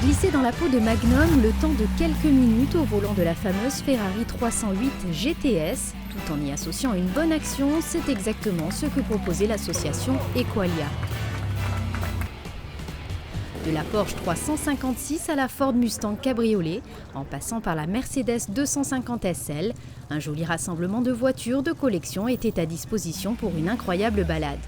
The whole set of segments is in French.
Glisser dans la peau de Magnum le temps de quelques minutes au volant de la fameuse Ferrari 308 GTS, tout en y associant une bonne action, c'est exactement ce que proposait l'association Equalia. De la Porsche 356 à la Ford Mustang Cabriolet, en passant par la Mercedes 250 SL, un joli rassemblement de voitures de collection était à disposition pour une incroyable balade.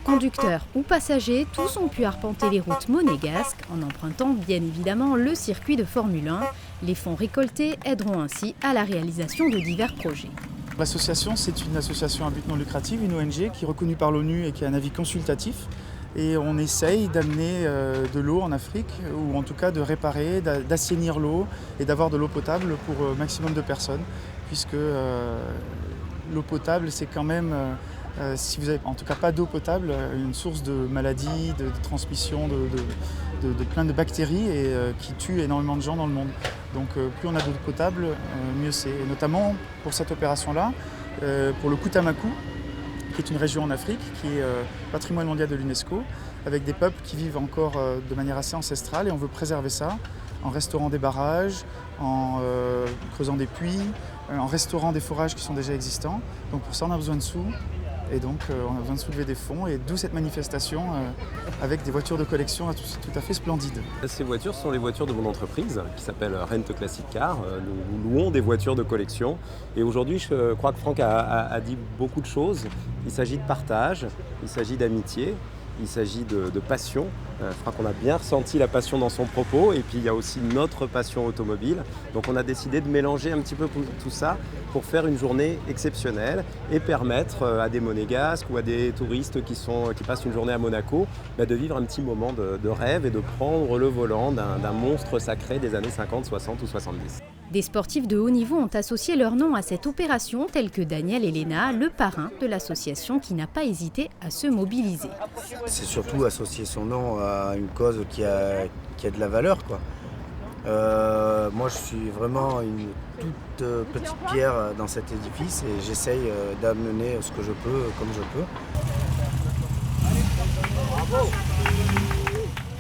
Conducteurs ou passagers, tous ont pu arpenter les routes monégasques en empruntant bien évidemment le circuit de Formule 1. Les fonds récoltés aideront ainsi à la réalisation de divers projets. L'association, c'est une association à but non lucratif, une ONG qui est reconnue par l'ONU et qui a un avis consultatif. Et on essaye d'amener de l'eau en Afrique, ou en tout cas de réparer, d'assainir l'eau et d'avoir de l'eau potable pour un maximum de personnes, puisque l'eau potable, c'est quand même, si vous n'avez en tout cas pas d'eau potable, une source de maladies, de transmission, de plein de bactéries et qui tuent énormément de gens dans le monde. Donc plus on a d'eau potable, mieux c'est. Et notamment pour cette opération-là, pour le Koutamakou, qui est une région en Afrique, qui est patrimoine mondial de l'UNESCO, avec des peuples qui vivent encore de manière assez ancestrale, et on veut préserver ça en restaurant des barrages, en creusant des puits, en restaurant des forages qui sont déjà existants. Donc pour ça on a besoin de sous, et donc on a besoin de soulever des fonds, et d'où cette manifestation avec des voitures de collection tout à fait splendides. Ces voitures sont les voitures de mon entreprise qui s'appelle Rent Classic Car. Nous louons des voitures de collection, et aujourd'hui je crois que Franck a dit beaucoup de choses. Il s'agit de partage, il s'agit d'amitié, il s'agit de passion. Je crois qu'on a bien ressenti la passion dans son propos, et puis il y a aussi notre passion automobile. Donc on a décidé de mélanger un petit peu tout ça pour faire une journée exceptionnelle et permettre à des monégasques ou à des touristes qui passent une journée à Monaco de vivre un petit moment de rêve et de prendre le volant d'un monstre sacré des années 50, 60 ou 70. Des sportifs de haut niveau ont associé leur nom à cette opération, tels que Daniel Elena, le parrain de l'association qui n'a pas hésité à se mobiliser. C'est surtout associer son nom à une cause qui a de la valeur, quoi. Moi je suis vraiment une toute petite pierre dans cet édifice et j'essaye d'amener ce que je peux comme je peux.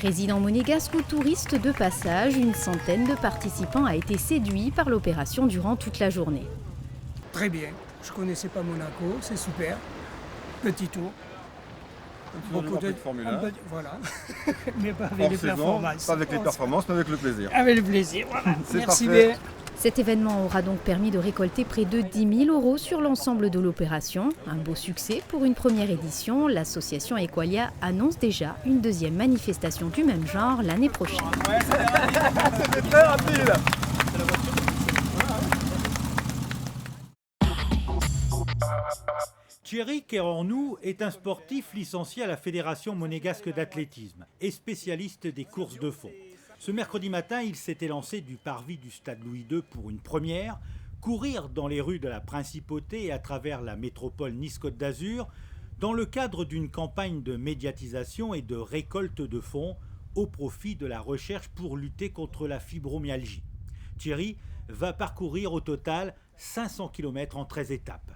Résidents monégasques ou touristes de passage, une centaine de participants a été séduit par l'opération durant toute la journée. Très bien, je ne connaissais pas Monaco, c'est super. Petit tour. Beaucoup de Formule 1. Voilà, mais pas avec les performances. Pas avec les performances, mais avec le plaisir. Avec le plaisir, voilà. Merci parfait. bien. Cet événement aura donc permis de récolter près de 10 000 € sur l'ensemble de l'opération. Un beau succès pour une première édition. L'association Equalia annonce déjà une deuxième manifestation du même genre l'année prochaine. C'était très rapide. Thierry Kerornou est un sportif licencié à la Fédération monégasque d'athlétisme et spécialiste des courses de fond. Ce mercredi matin, il s'était lancé du parvis du stade Louis II pour une première, courir dans les rues de la Principauté et à travers la métropole Nice-Côte d'Azur, dans le cadre d'une campagne de médiatisation et de récolte de fonds au profit de la recherche pour lutter contre la fibromyalgie. Thierry va parcourir au total 500 km en 13 étapes.